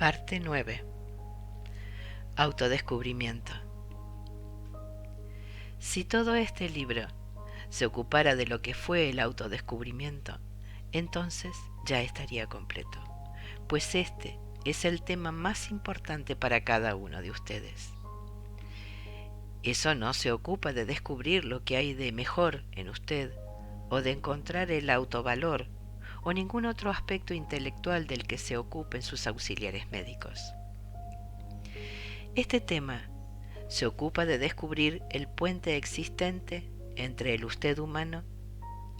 Parte 9. Autodescubrimiento. Si todo este libro se ocupara de lo que fue el autodescubrimiento, entonces ya estaría completo, pues este es el tema más importante para cada uno de ustedes. Eso no se ocupa de descubrir lo que hay de mejor en usted, o de encontrar el autovalor, o ningún otro aspecto intelectual del que se ocupen sus auxiliares médicos. Este tema se ocupa de descubrir el puente existente entre el usted humano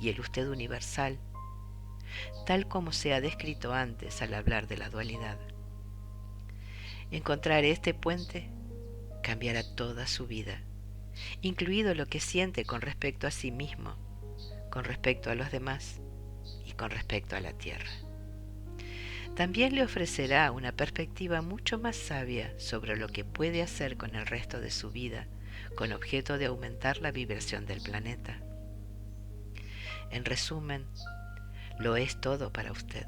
y el usted universal, tal como se ha descrito antes al hablar de la dualidad. Encontrar este puente cambiará toda su vida, incluido lo que siente con respecto a sí mismo, con respecto a los demás y con respecto a la tierra. También le ofrecerá una perspectiva mucho más sabia sobre lo que puede hacer con el resto de su vida, con objeto de aumentar la vibración del planeta. En resumen, lo es todo para usted.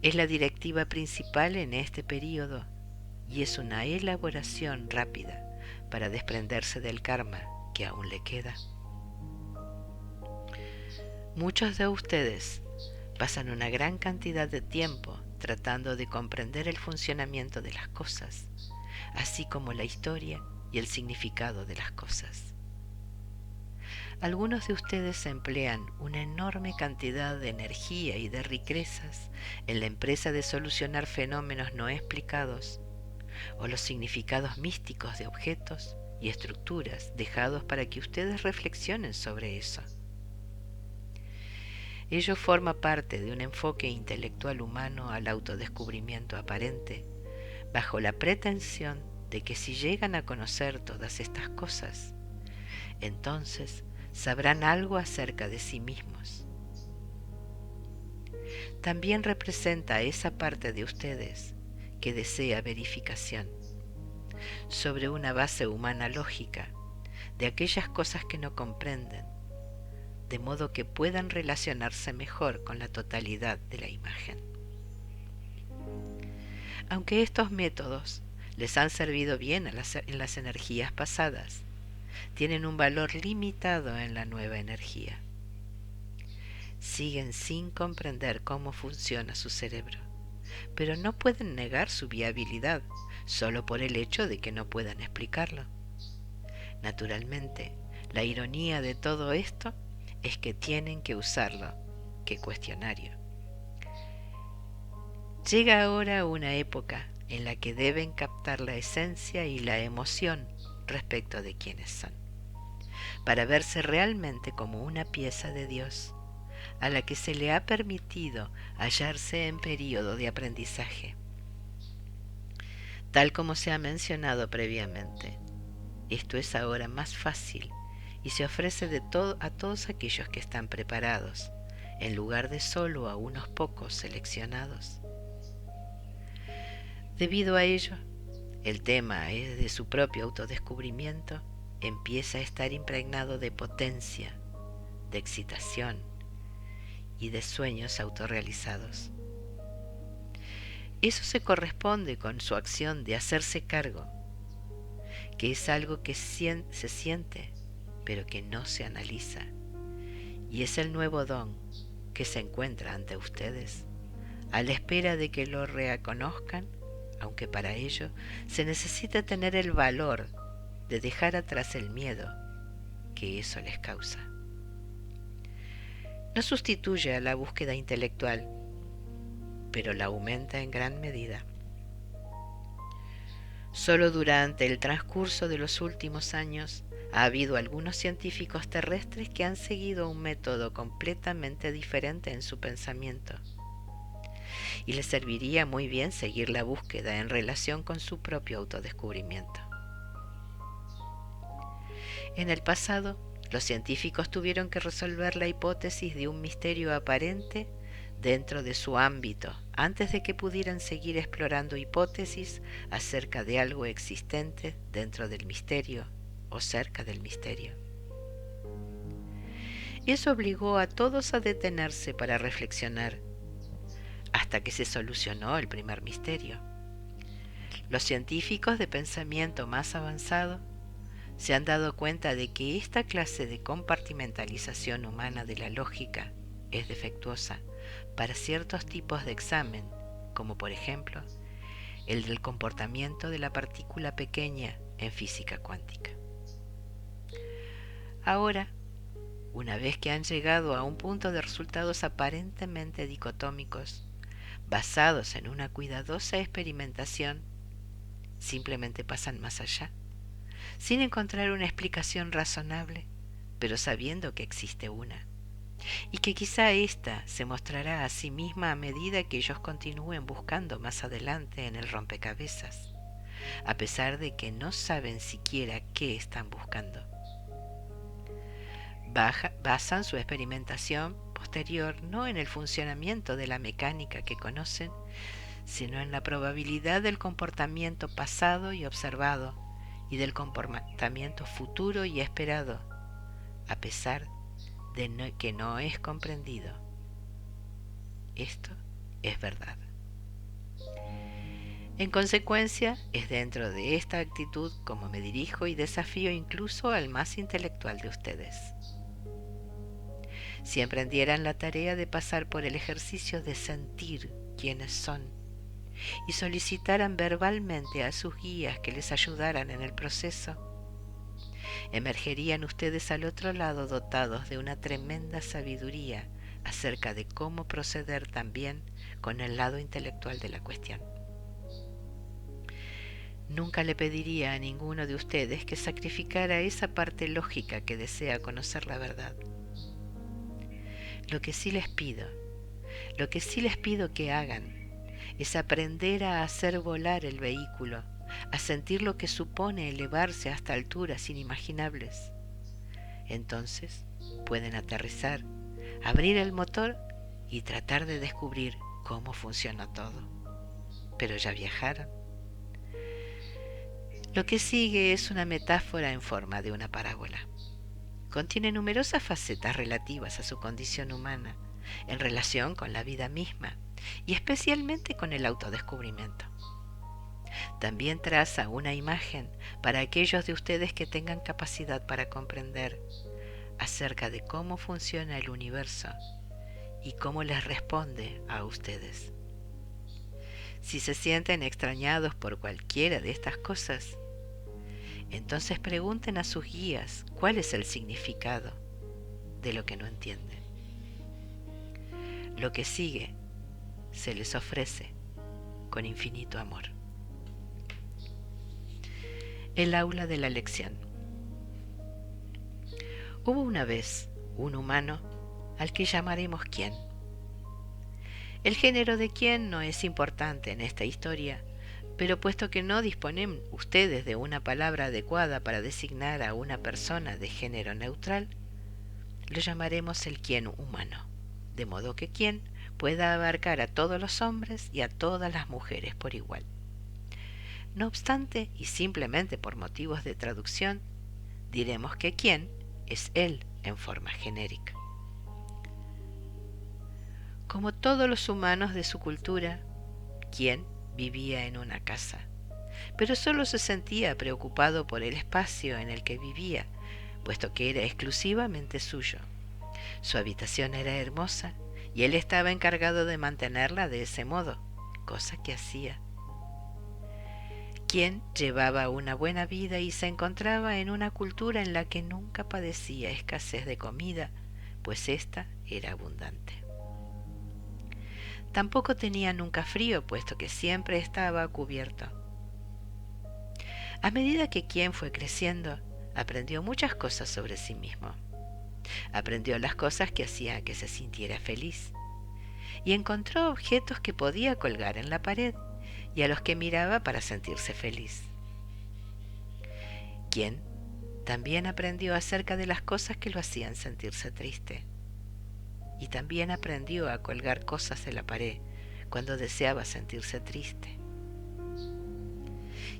Es la directiva principal en este período y es una elaboración rápida para desprenderse del karma que aún le queda. Muchos de ustedes pasan una gran cantidad de tiempo tratando de comprender el funcionamiento de las cosas, así como la historia y el significado de las cosas. Algunos de ustedes emplean una enorme cantidad de energía y de riquezas en la empresa de solucionar fenómenos no explicados o los significados místicos de objetos y estructuras dejados para que ustedes reflexionen sobre eso. Ello forma parte de un enfoque intelectual humano al autodescubrimiento aparente, bajo la pretensión de que si llegan a conocer todas estas cosas, entonces sabrán algo acerca de sí mismos. También representa a esa parte de ustedes que desea verificación, sobre una base humana lógica, de aquellas cosas que no comprenden, de modo que puedan relacionarse mejor con la totalidad de la imagen. Aunque estos métodos les han servido bien en las energías pasadas, tienen un valor limitado en la nueva energía. Siguen sin comprender cómo funciona su cerebro, pero no pueden negar su viabilidad solo por el hecho de que no puedan explicarlo. Naturalmente, la ironía de todo esto es que tienen que usarlo. ¡Qué cuestionario! Llega ahora una época en la que deben captar la esencia y la emoción respecto de quiénes son, para verse realmente como una pieza de Dios, a la que se le ha permitido hallarse en período de aprendizaje. Tal como se ha mencionado previamente, esto es ahora más fácil y se ofrece a todos aquellos que están preparados, en lugar de solo a unos pocos seleccionados. Debido a ello, el tema de su propio autodescubrimiento empieza a estar impregnado de potencia, de excitación y de sueños autorrealizados. Eso se corresponde con su acción de hacerse cargo, que es algo que se siente, pero que no se analiza, y es el nuevo don que se encuentra ante ustedes, a la espera de que lo reconozcan, aunque para ello se necesita tener el valor de dejar atrás el miedo que eso les causa. No sustituye a la búsqueda intelectual, pero la aumenta en gran medida. Solo durante el transcurso de los últimos años ha habido algunos científicos terrestres que han seguido un método completamente diferente en su pensamiento, y les serviría muy bien seguir la búsqueda en relación con su propio autodescubrimiento. En el pasado, los científicos tuvieron que resolver la hipótesis de un misterio aparente dentro de su ámbito antes de que pudieran seguir explorando hipótesis acerca de algo existente dentro del misterio o cerca del misterio. Eso obligó a todos a detenerse para reflexionar, hasta que se solucionó el primer misterio. Los científicos de pensamiento más avanzado se han dado cuenta de que esta clase de compartimentalización humana de la lógica es defectuosa para ciertos tipos de examen, como por ejemplo el del comportamiento de la partícula pequeña en física cuántica. Ahora, una vez que han llegado a un punto de resultados aparentemente dicotómicos, basados en una cuidadosa experimentación, simplemente pasan más allá, sin encontrar una explicación razonable, pero sabiendo que existe una, y que quizá ésta se mostrará a sí misma a medida que ellos continúen buscando más adelante en el rompecabezas, a pesar de que no saben siquiera qué están buscando. Basan su experimentación posterior no en el funcionamiento de la mecánica que conocen, sino en la probabilidad del comportamiento pasado y observado y del comportamiento futuro y esperado, a pesar de que no es comprendido. Esto es verdad. En consecuencia, es dentro de esta actitud como me dirijo y desafío incluso al más intelectual de ustedes. Si emprendieran la tarea de pasar por el ejercicio de sentir quiénes son y solicitaran verbalmente a sus guías que les ayudaran en el proceso, emergerían ustedes al otro lado dotados de una tremenda sabiduría acerca de cómo proceder también con el lado intelectual de la cuestión. Nunca le pediría a ninguno de ustedes que sacrificara esa parte lógica que desea conocer la verdad. Lo que sí les pido que hagan es aprender a hacer volar el vehículo, a sentir lo que supone elevarse hasta alturas inimaginables. Entonces pueden aterrizar, abrir el motor y tratar de descubrir cómo funciona todo. Pero ya viajaron. Lo que sigue es una metáfora en forma de una parábola. Contiene numerosas facetas relativas a su condición humana, en relación con la vida misma, y especialmente con el autodescubrimiento. También traza una imagen para aquellos de ustedes que tengan capacidad para comprender acerca de cómo funciona el universo y cómo les responde a ustedes. Si se sienten extrañados por cualquiera de estas cosas, entonces pregunten a sus guías cuál es el significado de lo que no entienden. Lo que sigue se les ofrece con infinito amor. El aula de la lección. Hubo una vez un humano al que llamaremos quién. El género de quién no es importante en esta historia, pero puesto que no disponen ustedes de una palabra adecuada para designar a una persona de género neutral, lo llamaremos el quién humano, de modo que quién pueda abarcar a todos los hombres y a todas las mujeres por igual. No obstante, y simplemente por motivos de traducción, diremos que quién es él en forma genérica. Como todos los humanos de su cultura, quién vivía en una casa, pero solo se sentía preocupado por el espacio en el que vivía, puesto que era exclusivamente suyo. Su habitación era hermosa y él estaba encargado de mantenerla de ese modo, cosa que hacía. Quien llevaba una buena vida y se encontraba en una cultura en la que nunca padecía escasez de comida, pues ésta era abundante. Tampoco tenía nunca frío, puesto que siempre estaba cubierto. A medida que quien fue creciendo, aprendió muchas cosas sobre sí mismo. Aprendió las cosas que hacían que se sintiera feliz, y encontró objetos que podía colgar en la pared y a los que miraba para sentirse feliz. Quien también aprendió acerca de las cosas que lo hacían sentirse triste, y también aprendió a colgar cosas en la pared cuando deseaba sentirse triste.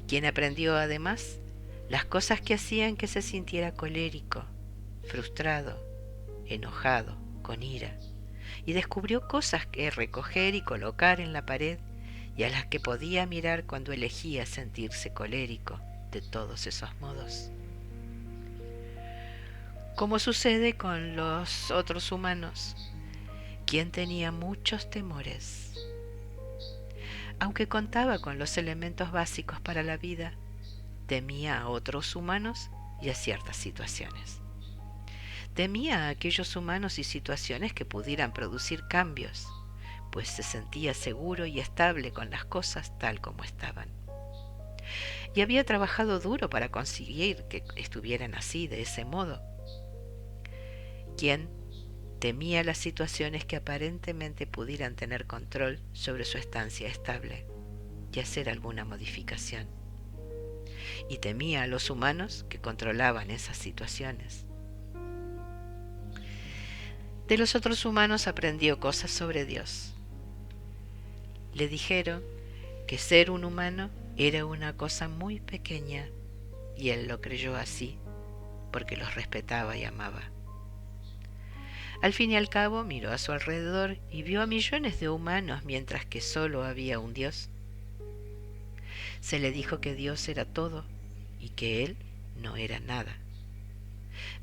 Quien aprendió además las cosas que hacían que se sintiera colérico, frustrado, enojado, con ira, y descubrió cosas que recoger y colocar en la pared y a las que podía mirar cuando elegía sentirse colérico de todos esos modos. Como sucede con los otros humanos, quien tenía muchos temores. Aunque contaba con los elementos básicos para la vida, temía a otros humanos y a ciertas situaciones. Temía a aquellos humanos y situaciones que pudieran producir cambios, pues se sentía seguro y estable con las cosas tal como estaban. Y había trabajado duro para conseguir que estuvieran así, de ese modo. Quien temía las situaciones que aparentemente pudieran tener control sobre su estancia estable y hacer alguna modificación. Y temía a los humanos que controlaban esas situaciones. De los otros humanos aprendió cosas sobre Dios. Le dijeron que ser un humano era una cosa muy pequeña y él lo creyó así porque los respetaba y amaba. Al fin y al cabo miró a su alrededor y vio a millones de humanos mientras que solo había un Dios. Se le dijo que Dios era todo y que él no era nada.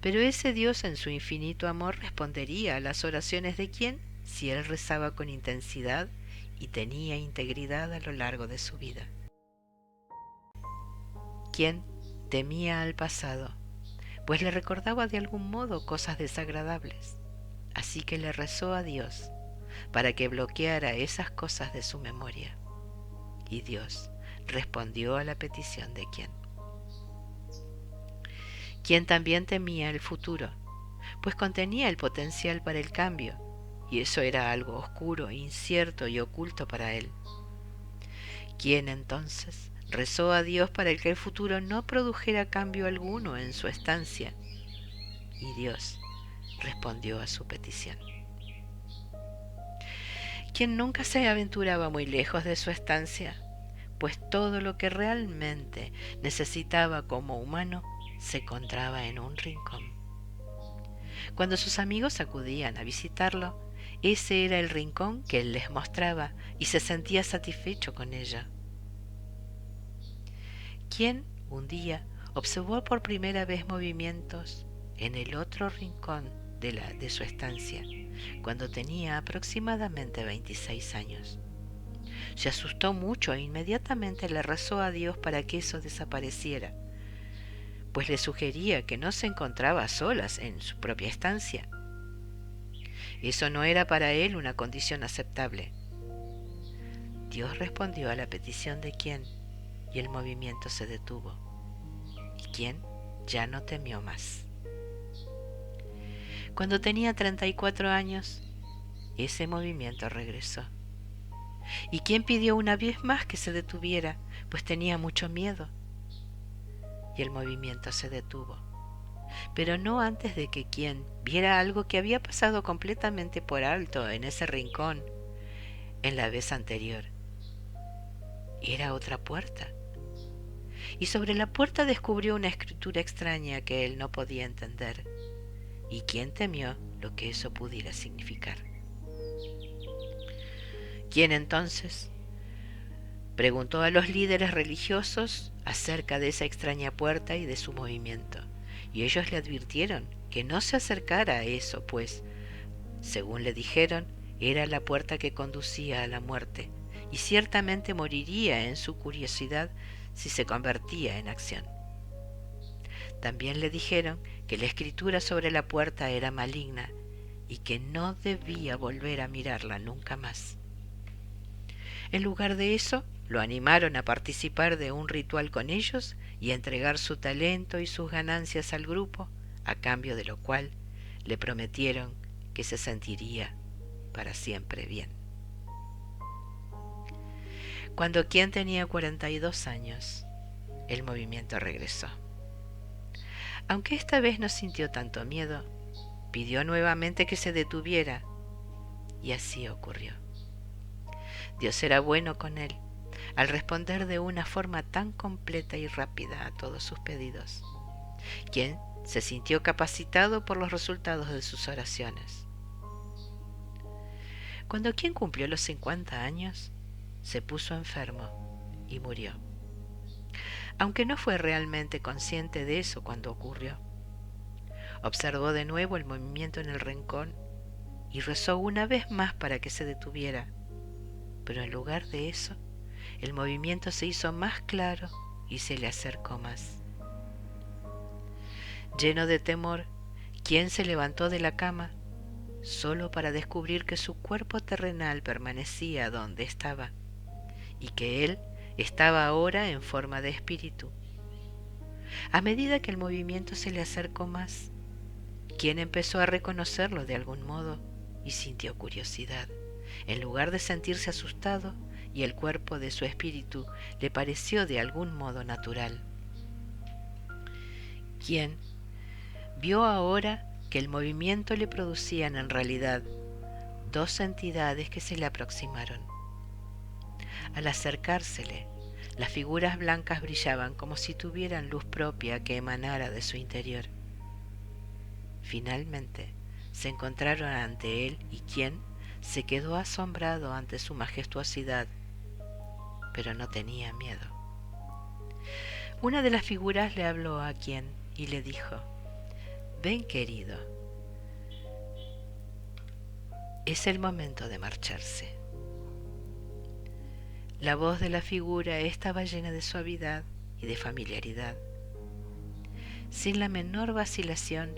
Pero ese Dios en su infinito amor respondería a las oraciones de quien si él rezaba con intensidad y tenía integridad a lo largo de su vida. Quien temía al pasado, pues le recordaba de algún modo cosas desagradables, así que le rezó a Dios para que bloqueara esas cosas de su memoria. Y Dios respondió a la petición de quien también temía el futuro, pues contenía el potencial para el cambio, y eso era algo oscuro, incierto y oculto para él. Quien entonces rezó a Dios para que el futuro no produjera cambio alguno en su estancia, y Dios respondió a su petición. Quien nunca se aventuraba muy lejos de su estancia, pues todo lo que realmente necesitaba como humano se encontraba en un rincón. Cuando sus amigos acudían a visitarlo, ese era el rincón que él les mostraba y se sentía satisfecho con ello. Quien un día observó por primera vez movimientos en el otro rincón de su estancia, cuando tenía aproximadamente 26 años. Se asustó mucho e inmediatamente le rezó a Dios para que eso desapareciera, pues le sugería que no se encontraba a solas en su propia estancia. Eso no era para él una condición aceptable. Dios respondió a la petición de quien y el movimiento se detuvo, y quien ya no temió más. Cuando tenía 34 años, ese movimiento regresó. Y quien pidió una vez más que se detuviera, pues tenía mucho miedo. Y el movimiento se detuvo, pero no antes de que quien viera algo que había pasado completamente por alto en ese rincón en la vez anterior. Era otra puerta. Y sobre la puerta descubrió una escritura extraña que él no podía entender. Y quien temió lo que eso pudiera significar. Quien entonces preguntó a los líderes religiosos acerca de esa extraña puerta y de su movimiento, y ellos le advirtieron que no se acercara a eso, pues, según le dijeron, era la puerta que conducía a la muerte, y ciertamente moriría en su curiosidad si se convertía en acción. También le dijeron que la escritura sobre la puerta era maligna y que no debía volver a mirarla nunca más. En lugar de eso, lo animaron a participar de un ritual con ellos y a entregar su talento y sus ganancias al grupo, a cambio de lo cual le prometieron que se sentiría para siempre bien. Cuando quien tenía 42 años, el movimiento regresó. Aunque esta vez no sintió tanto miedo, pidió nuevamente que se detuviera, y así ocurrió. Dios era bueno con él, al responder de una forma tan completa y rápida a todos sus pedidos, quien se sintió capacitado por los resultados de sus oraciones. Cuando quien cumplió los 50 años, se puso enfermo y murió, aunque no fue realmente consciente de eso cuando ocurrió. Observó de nuevo el movimiento en el rincón y rezó una vez más para que se detuviera, pero en lugar de eso, el movimiento se hizo más claro y se le acercó más. Lleno de temor, quien se levantó de la cama solo para descubrir que su cuerpo terrenal permanecía donde estaba y que él estaba ahora en forma de espíritu. A medida que el movimiento se le acercó más, quien empezó a reconocerlo de algún modo y sintió curiosidad, en lugar de sentirse asustado, y el cuerpo de su espíritu le pareció de algún modo natural. Quien vio ahora que el movimiento le producían en realidad dos entidades que se le aproximaron. Al acercársele, las figuras blancas brillaban como si tuvieran luz propia que emanara de su interior. Finalmente, se encontraron ante él y quien se quedó asombrado ante su majestuosidad, pero no tenía miedo. Una de las figuras le habló a quien y le dijo: «Ven, querido, es el momento de marcharse». La voz de la figura estaba llena de suavidad y de familiaridad. Sin la menor vacilación,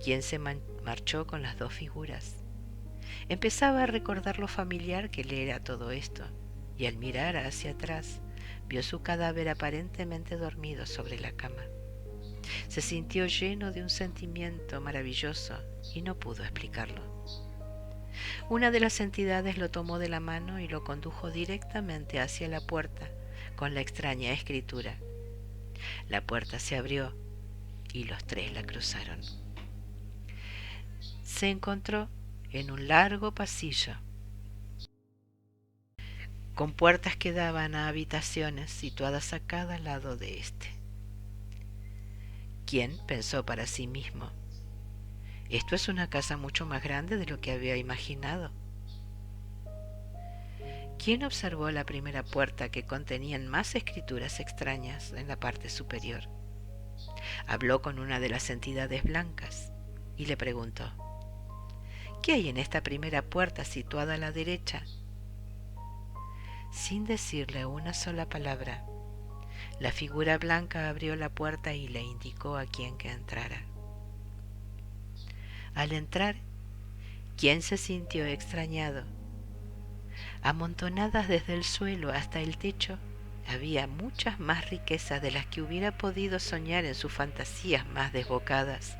quien se marchó con las dos figuras. Empezaba a recordar lo familiar que le era todo esto, y al mirar hacia atrás, vio su cadáver aparentemente dormido sobre la cama. Se sintió lleno de un sentimiento maravilloso y no pudo explicarlo. Una de las entidades lo tomó de la mano y lo condujo directamente hacia la puerta con la extraña escritura. La puerta se abrió y los tres la cruzaron. Se encontró en un largo pasillo con puertas que daban a habitaciones situadas a cada lado de éste. Quien pensó para sí mismo: «Esto es una casa mucho más grande de lo que había imaginado». Quien observó la primera puerta, que contenían más escrituras extrañas en la parte superior. Habló con una de las entidades blancas y le preguntó: «¿Qué hay en esta primera puerta situada a la derecha?». Sin decirle una sola palabra, la figura blanca abrió la puerta y le indicó a quien que entrara. Al entrar, quien se sintió extrañado. Amontonadas desde el suelo hasta el techo, había muchas más riquezas de las que hubiera podido soñar en sus fantasías más desbocadas.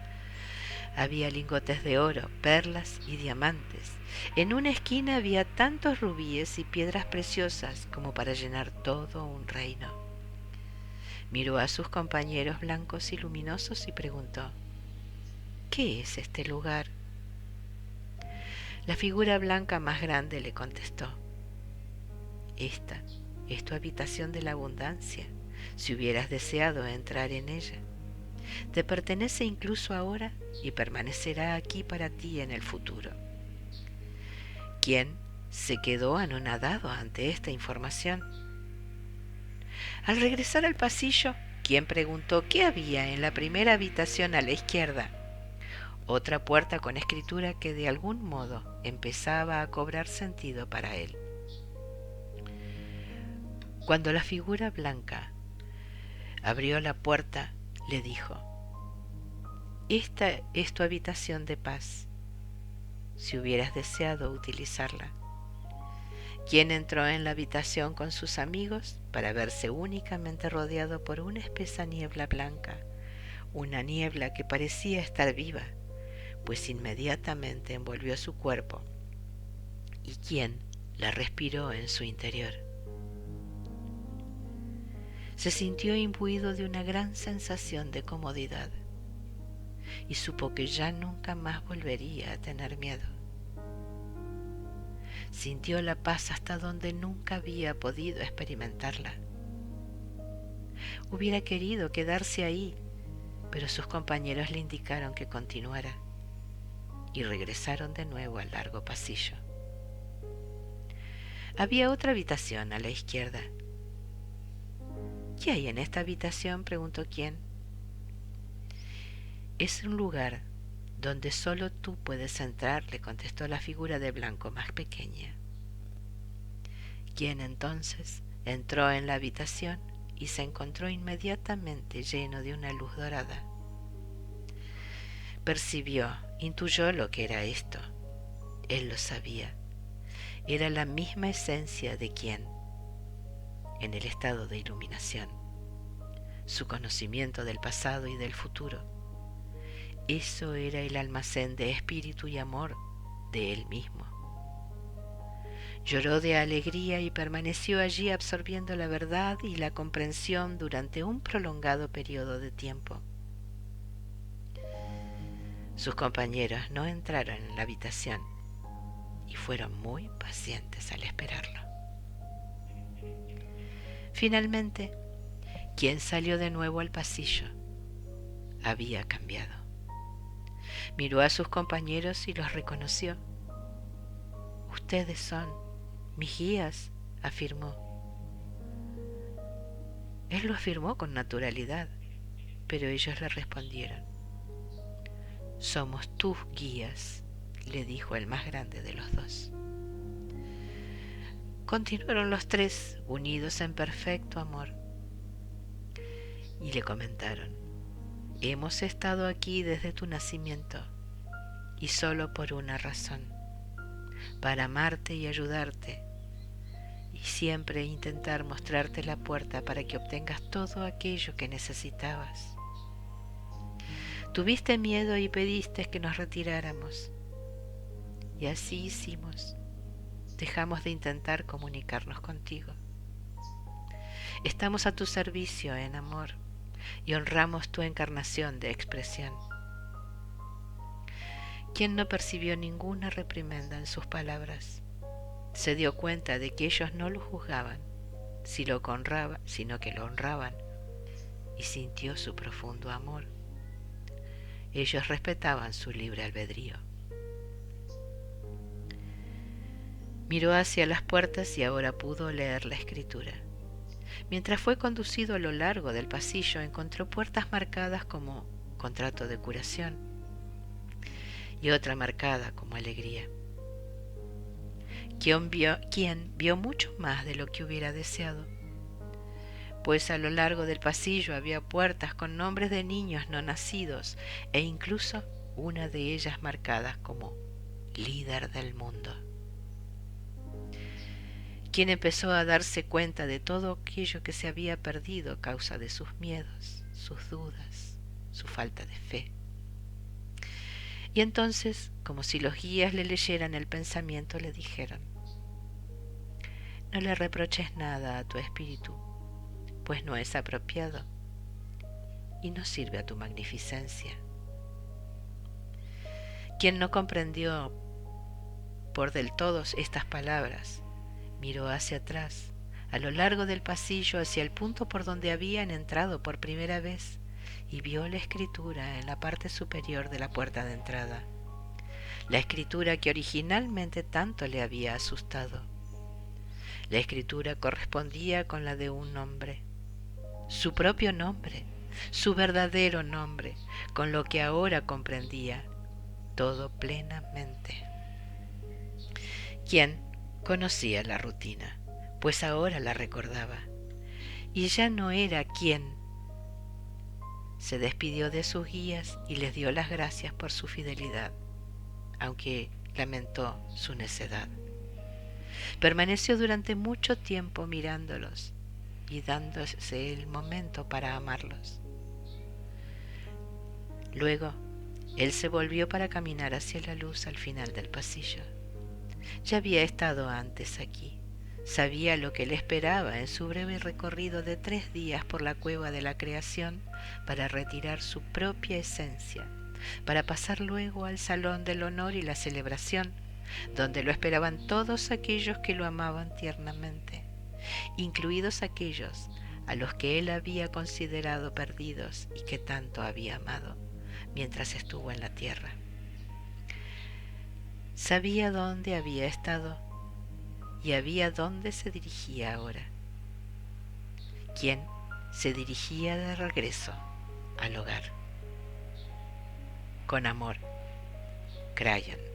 Había lingotes de oro, perlas y diamantes. En una esquina había tantos rubíes y piedras preciosas como para llenar todo un reino. Miró a sus compañeros blancos y luminosos y preguntó: «¿Qué es este lugar?». La figura blanca más grande le contestó: «Esta es tu habitación de la abundancia, si hubieras deseado entrar en ella. Te pertenece incluso ahora y permanecerá aquí para ti en el futuro». Quien se quedó anonadado ante esta información. Al regresar al pasillo, quien preguntó qué había en la primera habitación a la izquierda. Otra puerta con escritura que de algún modo empezaba a cobrar sentido para él. Cuando la figura blanca abrió la puerta, le dijo: «Esta es tu habitación de paz, si hubieras deseado utilizarla». Quien entró en la habitación con sus amigos para verse únicamente rodeado por una espesa niebla blanca, una niebla que parecía estar viva, pues inmediatamente envolvió su cuerpo, y quien la respiró en su interior. Se sintió imbuido de una gran sensación de comodidad y supo que ya nunca más volvería a tener miedo. Sintió la paz hasta donde nunca había podido experimentarla. Hubiera querido quedarse ahí, pero sus compañeros le indicaron que continuara y regresaron de nuevo al largo pasillo. Había otra habitación a la izquierda. ¿Qué hay en esta habitación?, preguntó Qian. Es un lugar donde solo tú puedes entrar, le contestó la figura de blanco más pequeña. Qian entonces entró en la habitación y se encontró inmediatamente lleno de una luz dorada. Percibió, intuyó lo que era esto. Él lo sabía. Era la misma esencia de Qian en el estado de iluminación, su conocimiento del pasado y del futuro. Eso era el almacén de espíritu y amor de él mismo. Lloró de alegría y permaneció allí absorbiendo la verdad y la comprensión durante un prolongado periodo de tiempo. Sus compañeros no entraron en la habitación y fueron muy pacientes al esperarlo. Finalmente, Qian salió de nuevo al pasillo. Había cambiado. Miró a sus compañeros y los reconoció. «Ustedes son mis guías», afirmó. Él lo afirmó con naturalidad, pero ellos le respondieron. «Somos tus guías», le dijo el más grande de los dos. Continuaron los tres, unidos en perfecto amor, y le comentaron: «Hemos estado aquí desde tu nacimiento, y solo por una razón, para amarte y ayudarte, y siempre intentar mostrarte la puerta para que obtengas todo aquello que necesitabas. Tuviste miedo y pediste que nos retiráramos, y así hicimos. Dejamos de intentar comunicarnos contigo. Estamos a tu servicio en amor y honramos tu encarnación de expresión». Qian no percibió ninguna reprimenda en sus palabras. Se dio cuenta de que ellos no lo juzgaban, sino que lo honraban, y sintió su profundo amor. Ellos respetaban su libre albedrío. Miró hacia las puertas y ahora pudo leer la escritura. Mientras fue conducido a lo largo del pasillo, encontró puertas marcadas como contrato de curación y otra marcada como alegría. Qian vio mucho más de lo que hubiera deseado, pues a lo largo del pasillo había puertas con nombres de niños no nacidos e incluso una de ellas marcada como líder del mundo. Qian empezó a darse cuenta de todo aquello que se había perdido a causa de sus miedos, sus dudas, su falta de fe. Y entonces, como si los guías le leyeran el pensamiento, le dijeron: «No le reproches nada a tu espíritu, pues no es apropiado y no sirve a tu magnificencia». Quien no comprendió por del todo estas palabras, miró hacia atrás, a lo largo del pasillo, hacia el punto por donde habían entrado por primera vez, y vio la escritura en la parte superior de la puerta de entrada, la escritura que originalmente tanto le había asustado. La escritura correspondía con la de un nombre, su propio nombre, su verdadero nombre, con lo que ahora comprendía todo plenamente. Qian conocía la rutina, pues ahora la recordaba, y ya no era Qian. Se despidió de sus guías y les dio las gracias por su fidelidad, aunque lamentó su necedad. Permaneció durante mucho tiempo mirándolos y dándose el momento para amarlos. Luego, él se volvió para caminar hacia la luz al final del pasillo. Ya había estado antes aquí. Sabía lo que le esperaba en su breve recorrido de 3 días por la cueva de la creación para retirar su propia esencia, para pasar luego al salón del honor y la celebración, donde lo esperaban todos aquellos que lo amaban tiernamente, incluidos aquellos a los que él había considerado perdidos y que tanto había amado mientras estuvo en la tierra. Sabía dónde había estado y había dónde se dirigía ahora. ¿Quién se dirigía de regreso al hogar? Con amor, Crayon.